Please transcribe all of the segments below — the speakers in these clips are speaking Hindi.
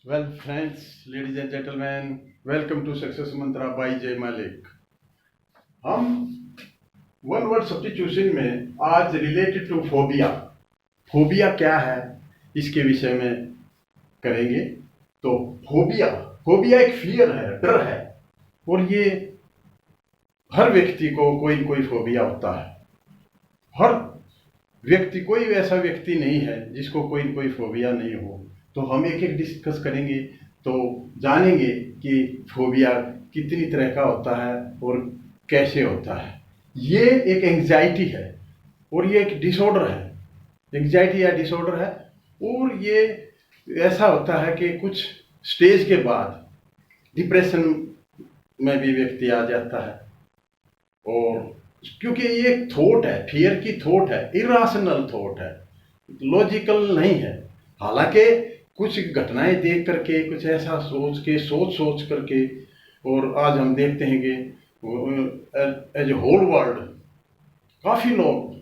Well, friends, ladies and gentlemen, welcome to Success Mantra by Jay Malik. हम वन वर्ड सब्स्टिट्यूशन में आज रिलेटेड टू फोबिया, फोबिया क्या है इसके विषय में करेंगे। तो फोबिया फोबिया एक फियर है, डर है, और ये हर व्यक्ति को कोई न कोई फोबिया होता है। हर व्यक्ति, कोई ऐसा व्यक्ति नहीं है जिसको कोई न कोई फोबिया नहीं हो। तो हम एक एक डिस्कस करेंगे तो जानेंगे कि फोबिया कितनी तरह का होता है और कैसे होता है। ये एक एंग्जाइटी है और ये एक डिसऑर्डर है, एंग्जाइटी या डिसऑर्डर है। और ये ऐसा होता है कि कुछ स्टेज के बाद डिप्रेशन में भी व्यक्ति आ जाता है। और क्योंकि ये एक थॉट है, फियर की थॉट है, इराशनल थॉट है, लॉजिकल नहीं है। हालांकि कुछ घटनाएं देख करके, कुछ ऐसा सोच करके, और आज हम देखते हैं कि एज ए होल वर्ल्ड काफ़ी लोग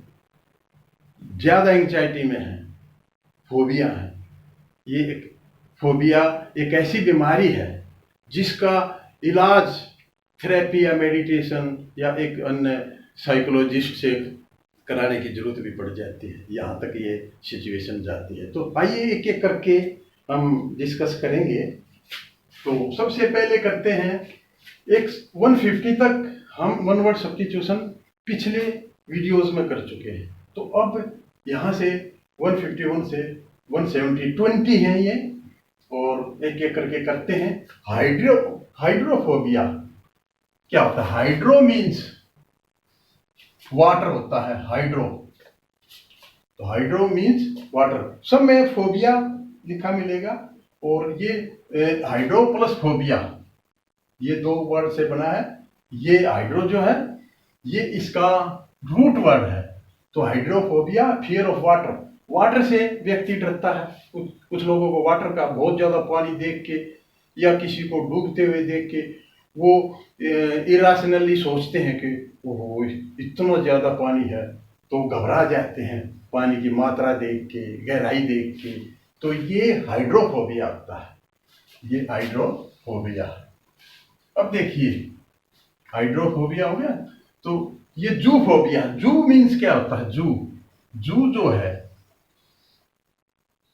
ज़्यादा एंग्जाइटी में हैं, फोबिया है। ये एक फोबिया एक ऐसी बीमारी है जिसका इलाज थेरेपी या मेडिटेशन या एक अन्य साइकोलॉजिस्ट से कराने की जरूरत भी पड़ जाती है, यहाँ तक ये सिचुएशन जाती है। तो आइए एक एक करके हम डिस्कस करेंगे। तो सबसे पहले करते हैं एक 150 तक हम वन वर्ड सब्स्टिट्यूशन पिछले वीडियोस में कर चुके हैं। तो अब यहाँ से 151 से 170 20 हैं ये, और एक एक करके करते हैं। हाइड्रोफोबिया क्या होता है? हाइड्रो मीन्स वाटर होता है, हाइड्रो। तो हाइड्रो मीन्स वाटर, सब में फोबिया लिखा मिलेगा। और ये हाइड्रो प्लस फोबिया, ये दो वर्ड से बना है। ये हाइड्रो जो है ये इसका रूट वर्ड है। तो hydrophobia fear of water, water से व्यक्ति डरता है। कुछ लोगों को वाटर का बहुत ज़्यादा पानी देख के या किसी को डूबते हुए देख के वो इराशनली सोचते हैं कि ओहो इतना ज़्यादा पानी है, तो घबरा जाते हैं पानी की मात्रा देख के, गहराई देख के। तो ये हाइड्रोफोबिया होता है, ये हाइड्रोफोबिया। अब देखिए हाइड्रोफोबिया हो गया। तो ये जूफोबिया, जू मीन्स क्या होता है? जू जो है,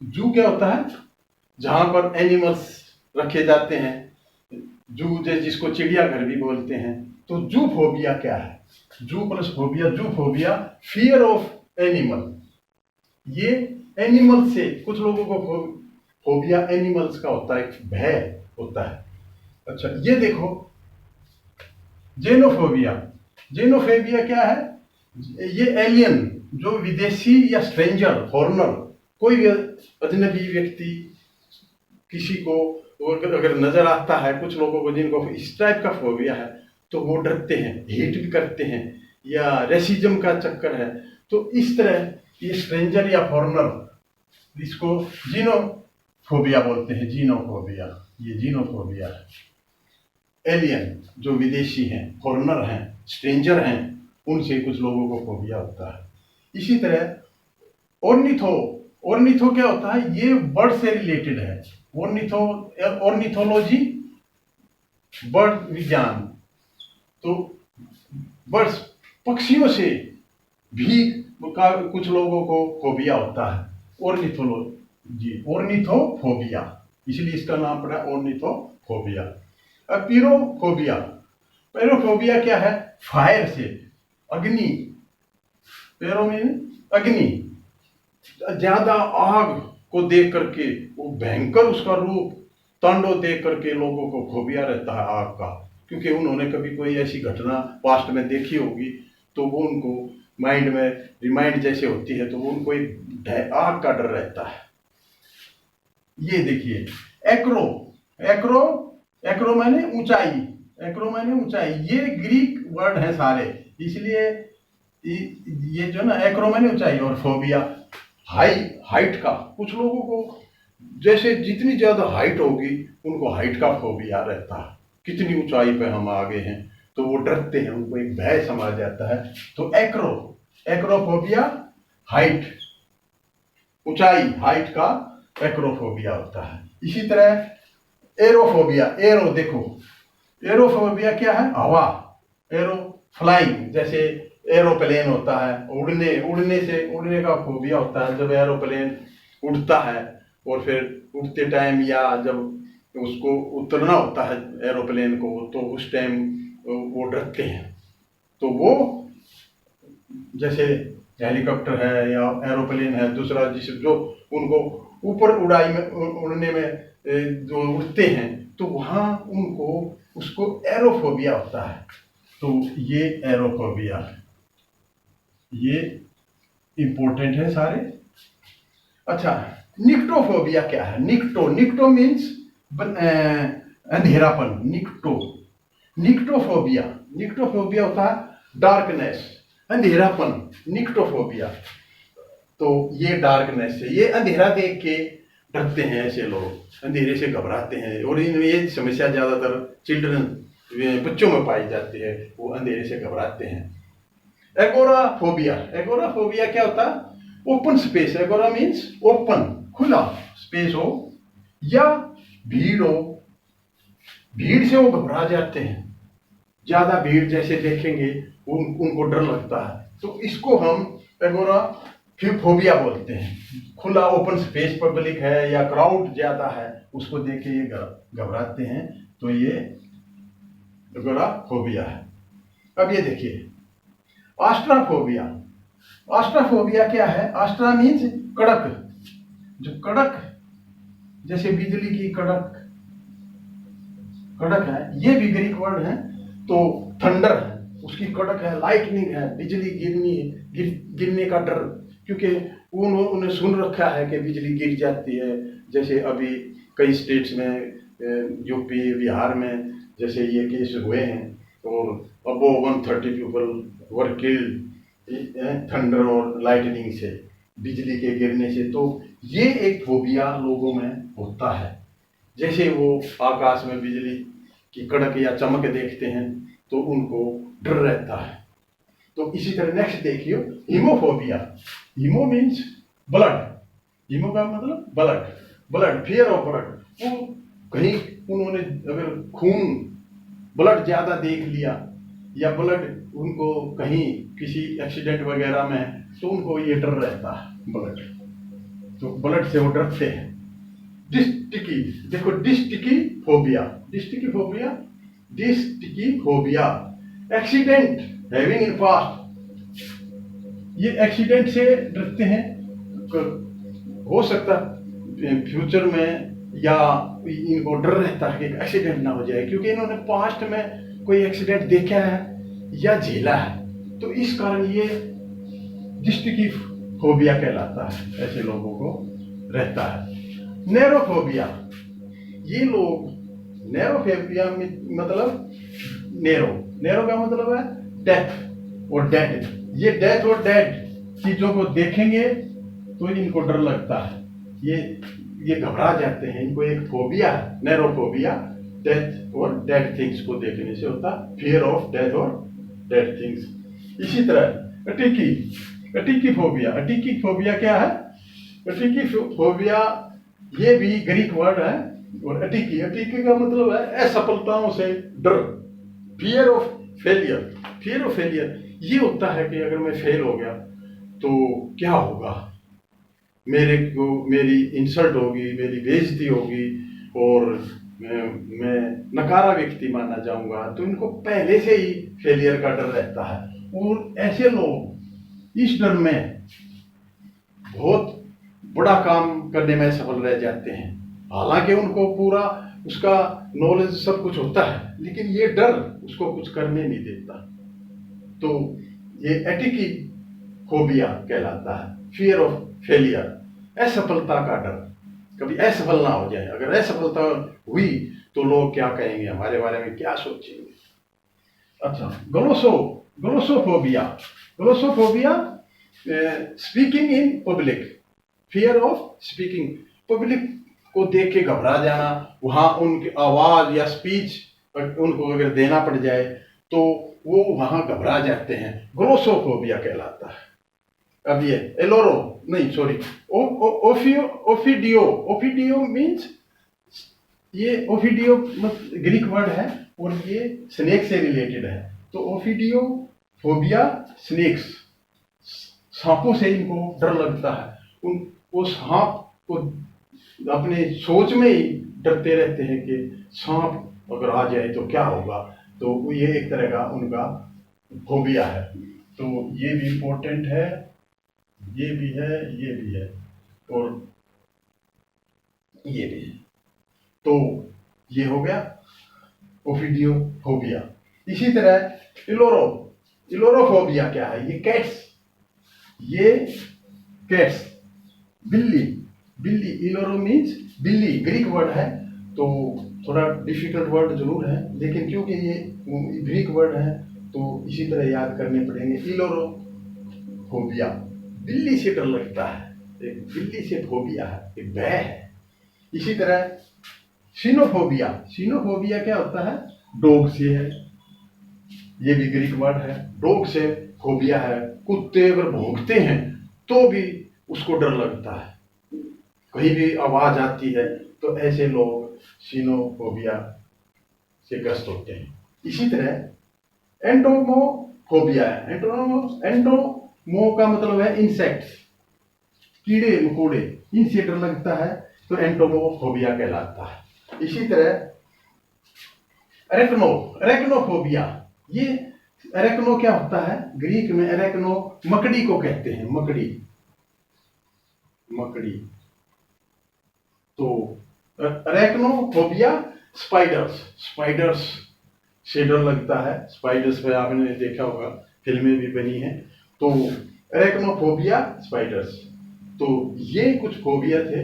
जू क्या होता है? जहां पर एनिमल्स रखे जाते हैं, जू जिसको चिड़ियाघर भी बोलते हैं। तो जू फोबिया क्या है? जू प्लस फोबिया, जू फोबिया फियर ऑफ एनिमल। ये एनिमल से, कुछ लोगों को फोबिया एनिमल्स का होता है, भय होता है। अच्छा ये देखो जेनोफोबिया। जेनोफोबिया क्या है? ये एलियन, जो विदेशी या स्ट्रेंजर, फॉरेनर, कोई भी अजनबी व्यक्ति किसी को अगर नजर आता है, कुछ लोगों को जिनको इस टाइप का फोबिया है, तो वो डरते हैं, हेट भी करते हैं, या रेसिज्म का चक्कर है। तो इस तरह ये स्ट्रेंजर या फॉरेनर, इसको जीनोफोबिया बोलते हैं, जीनोफोबिया, ये जीनोफोबिया है। एलियन जो विदेशी हैं, फॉरेनर हैं, स्ट्रेंजर हैं, उनसे कुछ लोगों को फोबिया होता है। इसी तरह ऑर्निथो क्या होता है? ये बर्ड से रिलेटेड है। ऑर्निथोलॉजी, बर्ड विज्ञान। तो बर्ड्स, पक्षियों से भी कुछ लोगों को फोबिया होता है। ऑर्निथोफोबिया, इसलिए इसका नाम पड़ा ऑर्निथोफोबिया। अब पैरोफोबिया क्या है? फायर से, अग्नि, पैरो में अग्नि, ज्यादा आग को देख करके, वो भयंकर उसका रूप, तांडव देख करके लोगों को फोबिया रहता है आग का। क्योंकि उन्होंने कभी कोई ऐसी घटना पास्ट में देखी होगी, तो वो उनको माइंड में रिमाइंड जैसे होती है, तो वो उनको एक आग का डर रहता है। ये देखिए एक्रो माने ऊंचाई, एक्रो माने ऊंचाई। ये ग्रीक वर्ड है सारे, इसलिए ये जो ना एक्रो माने ऊंचाई, और फोबिया हाइट का। कुछ लोगों को जैसे जितनी ज्यादा हाइट होगी उनको हाइट का फोबिया रहता है, कितनी ऊंचाई पे हम आ गए हैं, तो वो डरते हैं, उनको एक भय समा जाता है। तो एक्रोफोबिया हाइट, ऊंचाई, हाइट का एक्रोफोबिया होता है। इसी तरह एरोफोबिया, एरो देखो, एरोफोबिया क्या है? हवा, एरो फ्लाइंग, जैसे एरोप्लेन होता है, उड़ने का फोबिया होता है जब एरोप्लेन उड़ता है और फिर उड़ते टाइम या जब उसको उतरना होता है एरोप्लेन को, तो उस टाइम वो डरते हैं। तो वो जैसे हेलीकॉप्टर है या एरोप्लेन है दूसरा, जिस जो उनको ऊपर उड़ाई में उड़ने में जो उड़ते हैं, तो वहाँ उनको उसको एरोफोबिया होता है। तो ये एरोफोबिया, ये इम्पोर्टेंट है सारे। अच्छा, निक्टोफोबिया क्या है? निक्टो मीन्स अंधेरापन। निक्टोफोबिया होता है डार्कनेस, अंधेरापन, निक्टोफोबिया। तो ये डार्कनेस है, ये अंधेरा देख के डरते हैं ऐसे लोग, अंधेरे से घबराते हैं। और इनमें ये समस्या ज्यादातर चिल्ड्रन, बच्चों में पाई जाती है, वो अंधेरे से घबराते हैं। एगोराफोबिया क्या होता है? Open space, agora means open, खुला स्पेस हो या भीड़ हो, भीड़ से वो घबरा जाते हैं। ज्यादा भीड़ जैसे देखेंगे उनको डर लगता है, तो इसको हम एगोराफोबिया बोलते हैं। खुला ओपन स्पेस, पब्लिक है या क्राउड ज्यादा है, उसको देख के ये घबराते हैं, तो ये एगोराफोबिया है। अब ये देखिए आस्ट्राफोबिया क्या है? आस्ट्रा मीन्स कड़क, जो कड़क, जैसे बिजली की कड़क है, ये भी ग्रीक वर्ड है। तो थंडर है, उसकी कड़क है, लाइटनिंग है, बिजली गिरने का डर, क्योंकि उन्होंने सुन रखा है कि बिजली गिर जाती है। जैसे अभी कई स्टेट्स में, यूपी बिहार में जैसे ये केस हुए हैं, और above 130 people were killed thunder और लाइटनिंग से, बिजली के गिरने से। तो ये एक फोबिया लोगों में होता है, जैसे वो आकाश में बिजली की कड़क या चमक देखते हैं तो उनको डर रहता है। तो इसी तरह नेक्स्ट देखिए हीमोफोबिया। हीमो मीन्स ब्लड, हीमो का मतलब ब्लड, फियर ऑफ ब्लड। वो कहीं उन्होंने अगर खून, ब्लड ज्यादा देख लिया या ब्लड उनको कहीं किसी एक्सीडेंट वगैरह में, तो उनको ये डर रहता है ब्लड, तो ब्लड से वो डरते हैं। डिस्टिकी, देखो dystychiphobia, accident having in past, ये एक्सीडेंट से डरते हैं। हो सकता फ्यूचर में या इनको डर रहता है कि एक्सीडेंट ना हो जाए, क्योंकि इन्होंने पास्ट में कोई एक्सीडेंट देखा है या झेला है, तो इस कारण ये डिस्टिकी फोबिया कहलाता है, ऐसे लोगों को रहता है। नेरोफोबिया, ये लोग, नेरोफोबिया मतलब नेरो का मतलब है डेथ और डेड। ये डेथ और डेड चीजों को देखेंगे तो इनको डर लगता है, ये घबरा जाते हैं, इनको एक फोबिया है, नेरोफोबिया, डेथ और डेड थिंग्स को देखने से होता, फियर ऑफ डेथ और डेड थिंग्स। इसी तरह अटिकी फोबिया क्या है? अटिकी फोबिया ये भी ग्रीक वर्ड है, और अटिकी का मतलब है असफलताओं से डर, फियर ऑफ फेलियर। ये होता है कि अगर मैं फेल हो गया तो क्या होगा, मेरी इंसल्ट होगी, मेरी बेइज्जती होगी, और मैं नकारा व्यक्ति माना जाऊंगा। तो इनको पहले से ही फेलियर का डर रहता है, और ऐसे लोग इस डर में बहुत बड़ा काम करने में सफल रह जाते हैं। हालांकि उनको पूरा उसका नॉलेज सब कुछ होता है, लेकिन ये डर उसको कुछ करने नहीं देता। तो ये एटिकी फोबिया कहलाता है, फियर ऑफ फेलियर, असफलता का डर, कभी असफल ना हो जाए। अगर असफलता हुई तो लोग क्या कहेंगे, हमारे बारे में क्या सोचेंगे। अच्छा, glossophobia, speaking in public, fear of speaking, public को देख के घबरा जाना, वहां उनकी आवाज या स्पीच उनको अगर देना पड़ जाए तो वो वहां घबरा जाते हैं, ग्लोसोफोबिया कहलाता है। अब ये एलोरो नहीं सॉरी ओफिडियो ओफिडियो मीन्स ये ओफिडियो ग्रीक वर्ड है और ये स्नेक से रिलेटेड है। तो ओफिडियो फोबिया स्नेक्स, सांपों से इनको डर लगता है। वो सांप को अपने सोच में ही डरते रहते हैं कि सांप अगर आ जाए तो क्या होगा। तो ये एक तरह का उनका फोबिया है। तो ये भी इम्पोर्टेंट है, ये भी है, ये भी है और ये भी है। तो ये हो गया ओफिडियोफोबिया। इसी तरह इलोरोफोबिया क्या है? ये कैट्स बिल्ली बिल्ली इलोरो मीन्स बिल्ली ग्रीक वर्ड है। तो थोड़ा डिफिकल्ट वर्ड जरूर है, लेकिन क्योंकि ये ग्रीक वर्ड है तो इसी तरह याद करने पड़ेंगे। इलोरोफोबिया बिल्ली से डर लगता है, एक बिल्ली से फोबिया है, एक भय है। इसी तरह सीनोफोबिया क्या होता है? डॉग से है, ये भी ग्रीक वर्ड है। डॉग से फोबिया है, कुत्ते अगर भौंकते हैं तो भी उसको डर लगता है, कहीं भी आवाज आती है तो ऐसे लोग सीनोफोबिया से ग्रस्त होते हैं। इसी तरह एंटोमोफोबिया है। एंटोमो का मतलब है इंसेक्ट्स, कीड़े मकोड़े, इनसे डर लगता है तो एंटोमोफोबिया कहलाता है। इसी तरह एरेक्नोफोबिया, ये एरेक्नो क्या होता है? ग्रीक में एरेक्नो मकड़ी को कहते हैं, मकड़ी। तो एरेक्नोफोबिया स्पाइडर्स से डर लगता है। स्पाइडर्स पे आपने देखा होगा, फिल्में भी बनी हैं। तो एरेक्नोफोबिया स्पाइडर्स। तो ये कुछ फोबिया थे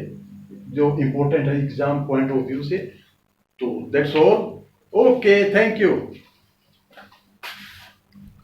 जो इंपॉर्टेंट है एग्जाम पॉइंट ऑफ व्यू से। तो that's all. Okay, thank you.